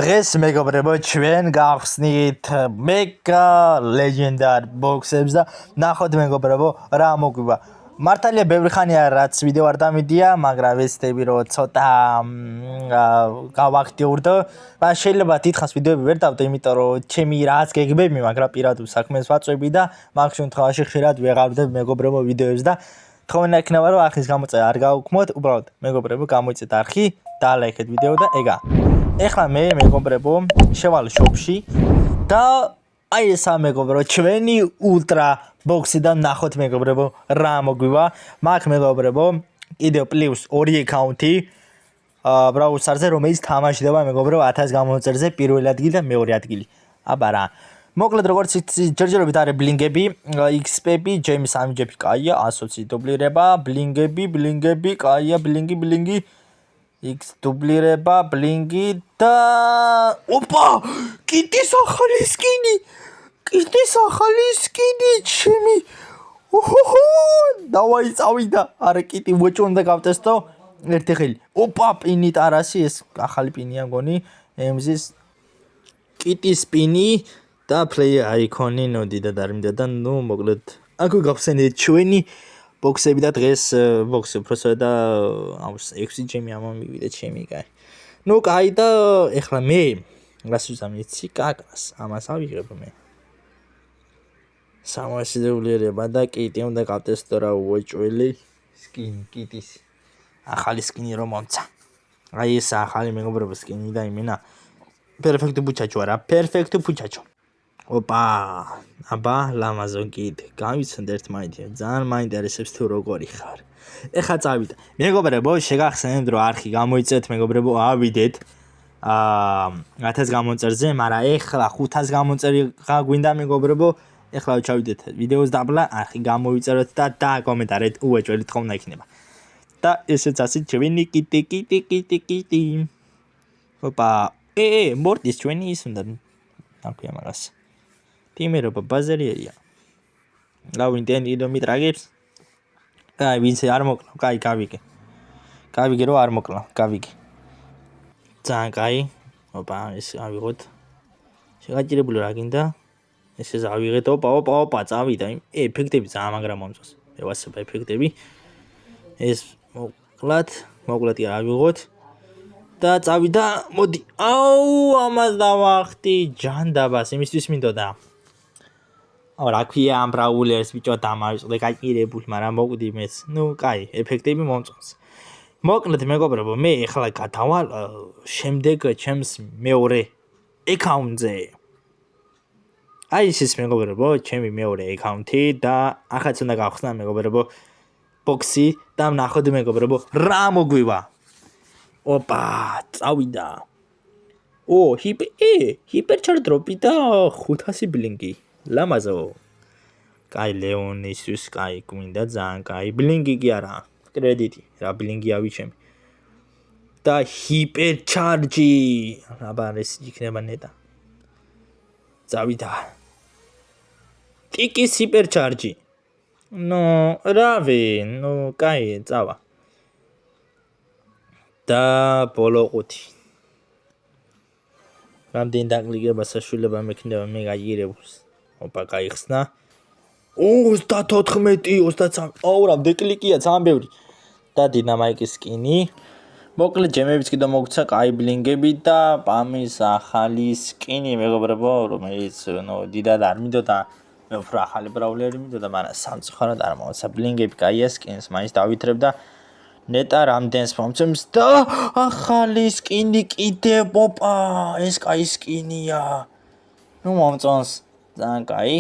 დღეს მეგობრებო ჩვენ გავხსნით მეგა ლეგენდარ ბოქსებს და ნახოთ მეგობრებო რა მოგვივა. მართალია ბევრი ხანია რაც ვიდეო არ დამიდია, მაგრამ ვეცდები რომ ცოტა გავაქტიურდო. შეიძლება დიდხანს ვიდეოები ვერ დავდო, იმიტომ რომ ჩემი რაც გეგმები, მაგრამ პირადულ საქმეს ვაწვევი და მაგ შემთხვევაში ხშირად ვეღარ ვდებ მეგობრებო ვიდეოებს და თხოვნა იქნება რომ არხის გამოწევა არ გავუქმოთ, უბრალოდ მეგობრებო გამოიწეთ არხი, დალაიქეთ ვიდეო და ეგა. ეხლა მე მეგობრებო შევალ შოპში და აი ესა მეგობრებო ჩვენი ულტრა ბოქსიდან ნახოთ მეგობრებო რა მოგვივა. მაგ მეგობრებო კიდევ პლუს 2 აკაუნტი ბრაულ სტარზე რომელიც თამაშდება მეგობრებო 1000 გამომწერზე პირველი ადგილი და მეორე ადგილი. აბა რა მოკლედ როგორც იცი ჯერჯერობით არის ბლინგები, XP-ები, ჯემი 3 ჯეფი კაია, 120 დუბლირება, ბლინგები, კაია, ბლინგი X დუბლირება, ბლინგი და ოპა! კიტის ახალი სკინი, ჩემი. ოჰოჰო! დავაი წავიდა. არა კიტი მოჭო უნდა გავტესტო ერთი ხელი. ოპა, პინი ტარასი ეს ახალი პინია მგონი. MZ-ის კიტის პინი და player icon-ი ნოდიდა და ნუ მოკლედ აქ გავხსენეთ ჩვენი ბოქსები და დღეს ბოქსი უბრალოდ და 6 ჯემი ამომივიდა ჩემი კაი. ნუ კაი და ეხლა მე რას ვზამიცი კაკრას ამას ავიღებ მე. 300 დუბლირება და კიტი უნდა გავტესტო რა უოჭველი სკინი კიტის. ახალი სკინი რომ მომცა. აი ეს ახალი მეგობრებო სკინი და იმენა პერფექტი ბუჩაჩო არა, პერფექტი ბუჩაჩო. ოპა, აბა ლამაზო კიტი. გავიცნოთ ერთმანეთია. ძალიან მაინტერესებს თუ როგორი ხარ. ეხლა წავიდა. მეგობრებო, შეგახსენებთ რომ არხი გამოიწეთ მეგობრებო, ავიდეთ 1000 გამომწერზე, მაგრამ ეხლა 500 გამომწერი გაგვინდა მეგობრებო. ეხლა ჩავიდეთ ვიდეოს დაბლა, არხი გამოვიწეროთ და დაკომენტარეთ უეჭველი თხოვნა იქნება. და ესეც ასეთ ჩვენი კიტი. ოპა, მორტის ჩვენი ის უნდა აქვია მაგას. თიმერობა ბაზარიერია. გავინტენდი რომ მიტრაგებს. კაი, ვინც არ მოკლა, კაი, გავიგე. გავიგე რომ არ მოკლა, გავიგე. ძალიან კაი. ოპა, ეს ავიღოთ. შეგაჭირებული რა გინდა? ესე ავიღეთ. ოპა, წავიდა. ეფექტები ძალიან მაგრამ მომწონს. მე ვასწრებ ეფექტები. ეს მოკლედ ავიღოთ. და წავიდა, მოდი. აუ, ამას დავახტი ჯანდაბას, იმისთვის მინდოდა. რა ქვია ამ ბრაულერს ბიჭო დამავიწყდე გაჭირებული, მაგრამ მოკვდი მეც. ნუ, კაი, ეფექტები მომწონს. მოკლედ მეგობრებო, მე ეხლა გადავალ შემდეგ ჩემს მეორე აკაუნტზე. აი ეს მეგობრებო, ჩემი მეორე აკაუნტი და ახაც უნდა გავხსნა მეგობრებო ბოქსი და ვნახოთ მეგობრებო რა მოგვივა. ოპა, წავიდა. ჰიპერჩარდროპი და 500 ბლინგი. ლამაზო. კაი, ლეონისთვის კაი, გვინდა ძალიან კაი. ბლინგი კი არა, კრედიტი. რა ბლინგი ავიჩემი. და ჰიპერჩარჯი. აბა ეს იქნება ნეტა. წავიდა. ტიკის ჰიპერჩარჯი. ნო, რავი, ნუ კაი, წავა. და ბოლო 5. რამდენი დაკლიკება საშუალება მექნება მე გაიგებულს. ოპა, გაიხსნა. 34, 23. აუ, რამდენი კლიკია, ძალიან ბევრი. და დინამაიკის სკინი. მოკლედ ჯემებიც კიდე მოგცა, კაი ბლინგები და პამის ახალი სკინი მეგობრებო, რომელიც ნუ დიდად არ მინდოდა. მე უფრო ახალი ბრაულერი მინდოდა, მაგრამ სამწუხაროდ არ მომცა. ბლინგები კაია სკინს მაინც დავითრებ და ნეტა რამდენს მომცემს და ახალი სკინი კიდე ოპა, ეს კაი სკინია. ნუ მომწონს ძალიან კაი.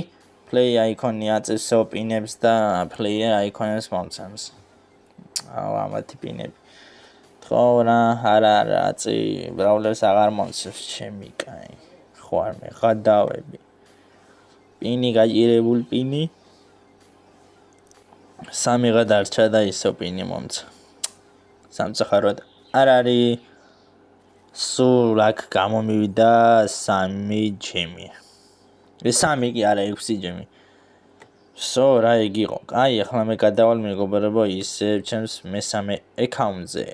Play icon-ი აწესო პინებს და player icon-ს მომცემს. აუ, ამათი პინები. თხოვნა, არა, აწი ბრაულერს აღარ მომცემს ჩემი კაი. ხო არ მე გადავები. პინი გაჭირებული პინი. 3 გადარჩა და ისო პინი მომცა. სამწუხაროდ არ არის. სულ აქ გამომივიდა 3 ჯემი. ეს 3 კი არა 6 ჯემი. რა იგი იყო? კაი, ახლა მე გადავალ მეგობრებო ისე ჩემს მესამე აკაუნტზე.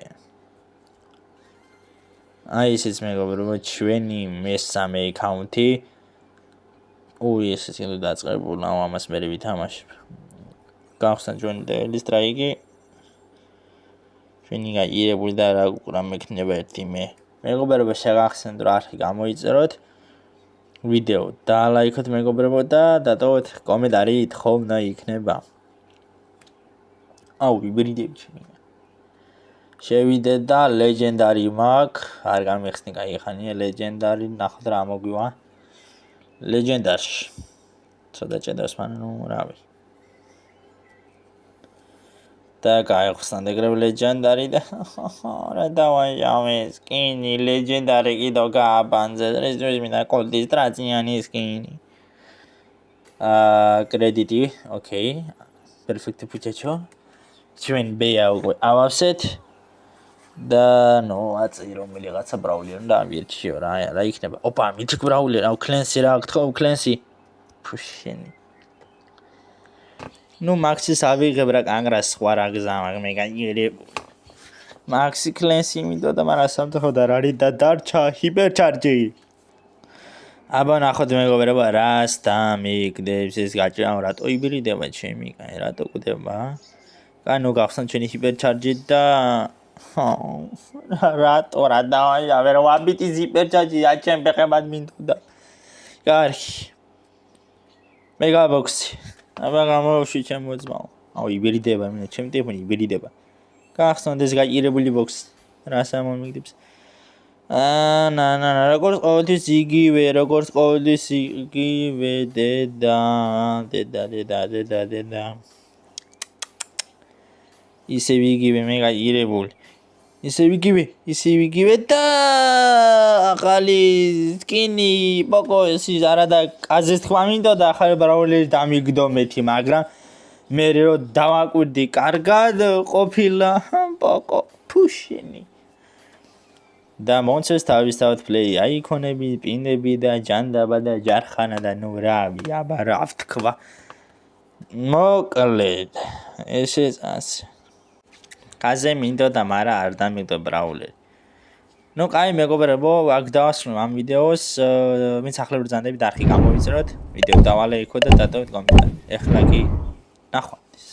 აი ესეც მეგობრებო ჩვენი მესამე აკაუნთი ესეც კიდე დაწყებულა ამას მე ვითამაშებ გავხსნა ჩვენი დეველი სტრაიკი ჩვენი გაიგებული და რა უკრა მექნება ერთი მეგობრებო შეგახსენდ რომ არხი გამოიწეროთ ვიდეო და ლაიქოთ მეგობრებო და დატოვოთ კომენტარი თხოვნა იქნება ვიბრიდები ჩვენი შევიდე და ლეგენდარი მაქვს არ გამიხსნი кайხანია ლეგენდარი ნახოთ რა მოგვივა ლეგენდარში ცოტა ჭედავს მანუ რავი და გაიხსნა ეგრევე ლეგენდარი და რა დავაჟავე სკინი ლეგენდარი კიდო გააბანძე ეს მინდა კოლდისტრაციანი სკინი კრედიტი ოკეი პერფექტი ფუჩაჩო ჩვენ ბეა უკვე ავავსეთ და ნო აწი რომელიღაცა ბრაული უნდა ამირჩიო რა იქნება ოპა მითიკ ბრაული რა კლენსი რა გთხოვ კლენსი ფუშენი ნუ მაქსის ავიღებ რა კანგრას სხვა რა გზა მე გაიგე მაქსი კლენსი მინდოდა მაგრამ სამწუხაროდ არ არის და დარჩა ჰიპერჩარჯი აბა ნახოთ მეგობრებო რას დამიგდებს ეს გაჭრა რატო იბერიდება ჩემი კაი რატო კვდება კანო გახსნა ჩვენი ჰიპერჩარჯი და რატო რა დავაჟავე რა ვაბიტის ჰიპერჩარჯი აჩემ ბეხებად მინდოდა კარგი მეგაბოქსი აბა გამოვში ჩემო ძმაო იბერიდება მე ჩემი ტელეფონი იბერიდება გახსნათ ეს გაიგებული ბოქსი რას ამომიგდებს როგორც ყოველთვის იგივე დედა ისევ იგივე მე გაიგებული ისევ იგივე და ახალი სკინი პოკოისი არადა კაზეს თქვა მინდოდა ახალი ბრაულერი დამიგდო მეთი მაგრამ მე რო დავაკვირდი კარგად ყოფილა პოკო ფუშინი და მონცეს თავისთავად პლეი აიკონები პინები და ჯანდაბა და ჯარხანა და ნუ რავი აბა რა ვთქვა მოკლედ ესეც ასე კაზე მინდოდა მაგრამ არ დამიგდო ბრაულერი ნუ კაი მეგობრებო აქ დავასრულებ ამ ვიდეოს ვინც ახლა ბრძანდები და არხი გამოვიწეროთ ვიდეო დავალე იქო და დატოვეთ კომენტარი ეხლა კი ნახვა